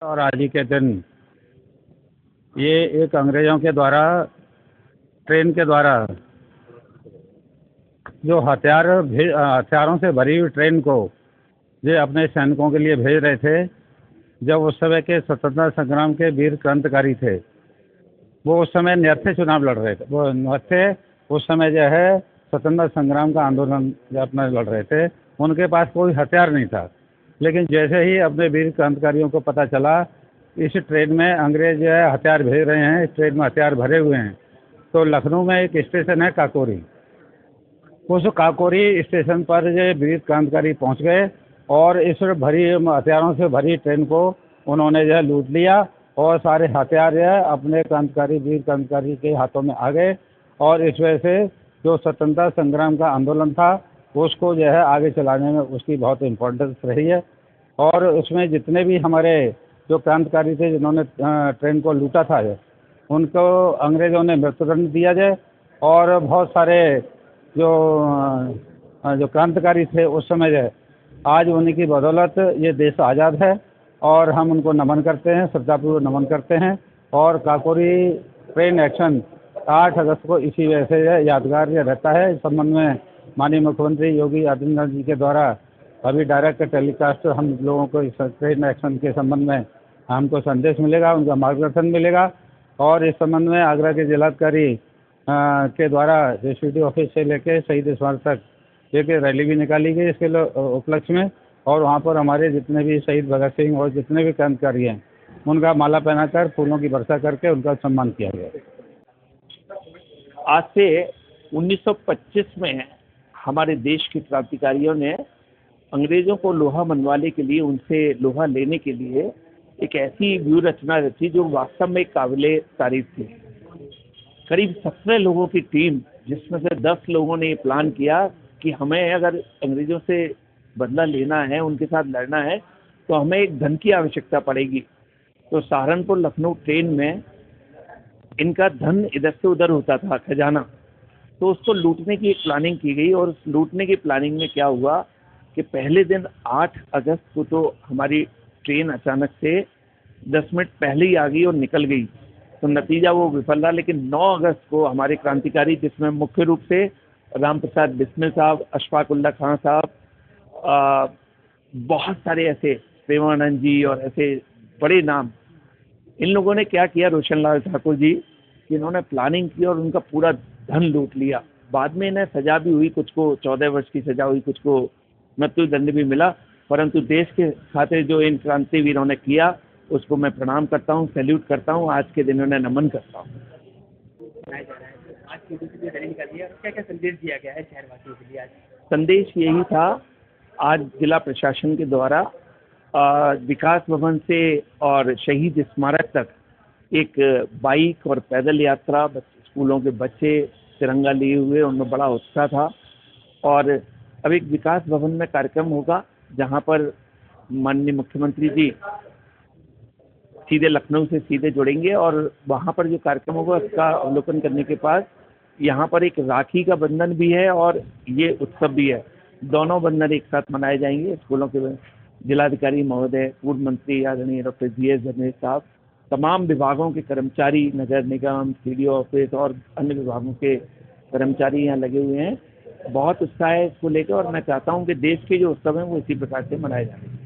और आज ही के दिन ये एक अंग्रेजों के द्वारा ट्रेन के द्वारा जो हथियारों से भरी हुई ट्रेन को ये अपने सैनिकों के लिए भेज रहे थे। जब उस समय के स्वतंत्रता संग्राम के वीर क्रांतिकारी थे, वो उस समय नरथे चुनाव लड़ रहे थे। वो नरथे उस समय जो है स्वतंत्रता संग्राम का आंदोलन अपना लड़ रहे थे। उनके पास कोई हथियार नहीं था, लेकिन जैसे ही अपने वीर क्रांतिकारियों को पता चला इस ट्रेन में अंग्रेज जो है हथियार भेज रहे हैं, इस ट्रेन में हथियार भरे हुए हैं, तो लखनऊ में एक स्टेशन है काकोरी। उस काकोरी स्टेशन पर ये वीर क्रांतिकारी पहुंच गए और इस भरी हथियारों से भरी ट्रेन को उन्होंने जो है लूट लिया और सारे हथियार जो है अपने वीर क्रांतिकारी के हाथों में आ गए। और इस वजह से जो स्वतंत्रता संग्राम का आंदोलन था उसको जो है आगे चलाने में उसकी बहुत इम्पोर्टेंस रही है। और उसमें जितने भी हमारे जो क्रांतिकारी थे जिन्होंने ट्रेन को लूटा था, उनको अंग्रेज़ों ने मृत्युदंड दिया जाए। और बहुत सारे जो क्रांतिकारी थे उस समय जो आज उन्हीं की बदौलत ये देश आज़ाद है और हम उनको नमन करते हैं, श्रद्धापूर्वक नमन करते हैं। और काकोरी ट्रेन एक्शन 8 अगस्त को इसी वजह से यादगार रहता है। इस संबंध में माननीय मुख्यमंत्री योगी आदित्यनाथ जी के द्वारा अभी डायरेक्ट टेलीकास्ट हम लोगों को इस ट्रेन एक्शन के संबंध में हमको संदेश मिलेगा, उनका मार्गदर्शन मिलेगा। और इस संबंध में आगरा के जिलाधिकारी के द्वारा एसपीडी ऑफिस से लेके शहीद स्मारक तक एक रैली भी निकाली गई इसके उपलक्ष्य में। और वहाँ पर हमारे जितने भी शहीद भगत सिंह और जितने भी क्रांतिकारी हैं उनका माला पहनाकर फूलों की वर्षा करके उनका सम्मान किया गया। आज से 1925 में हमारे देश के क्रांतिकारियों ने अंग्रेजों को लोहा मनवाने के लिए, उनसे लोहा लेने के लिए एक ऐसी व्यूह रचना रची जो वास्तव में काबिले तारीफ थी। करीब 17 लोगों की टीम, जिसमें से 10 लोगों ने ये प्लान किया कि हमें अगर अंग्रेजों से बदला लेना है, उनके साथ लड़ना है, तो हमें एक धन की आवश्यकता पड़ेगी। तो सहारनपुर लखनऊ ट्रेन में इनका धन इधर से उधर होता था, खजाना, तो उसको लूटने की एक प्लानिंग की गई। और उस लूटने की प्लानिंग में क्या हुआ कि पहले दिन 8 अगस्त को तो हमारी ट्रेन अचानक से 10 मिनट पहले ही आ गई और निकल गई, तो नतीजा वो विफल रहा। लेकिन 9 अगस्त को हमारे क्रांतिकारी, जिसमें मुख्य रूप से राम प्रसाद बिस्मिल साहब, अशफाक उल्ला खां साहब, बहुत सारे ऐसे, प्रेमानंद जी और ऐसे बड़े नाम, इन लोगों ने क्या किया, रोशन लाल ठाकुर जी, कि इन्होंने प्लानिंग की और उनका पूरा धन लूट लिया। बाद में इन्हें सजा भी हुई, कुछ को 14 वर्ष की सजा हुई, कुछ को मृत्युदंड भी मिला। परंतु देश के खातिर जो इन क्रांतिवीरों ने किया उसको मैं प्रणाम करता हूँ, सैल्यूट करता हूँ, आज के दिन उन्हें नमन करता हूँ। आज की रैली निकाली है, क्या क्या संदेश दिया गया है शहरवासियों के लिए? आज संदेश यही था, आज जिला प्रशासन के द्वारा विकास भवन से और शहीद स्मारक तक एक बाइक और पैदल यात्रा, स्कूलों के बच्चे तिरंगा लिए हुए, उनमें बड़ा उत्साह था। और अब एक विकास भवन में कार्यक्रम होगा जहां पर माननीय मुख्यमंत्री जी सीधे लखनऊ से सीधे जुड़ेंगे और वहां पर जो कार्यक्रम होगा उसका अवलोकन करने के बाद यहाँ पर एक राखी का बंधन भी है और ये उत्सव भी है। दोनों बंधन एक साथ मनाए जाएंगे। स्कूलों के जिलाधिकारी महोदय, पूर्व मंत्री आदरणीय डॉक्टर GS धर्मेश साहब, तमाम विभागों के कर्मचारी, नगर निगम, CDO ऑफिस और अन्य विभागों के कर्मचारी यहाँ लगे हुए हैं। बहुत उत्साह है इसको लेकर और मैं चाहता हूँ कि देश के जो उत्सव हैं वो इसी प्रकार से मनाए जाएं।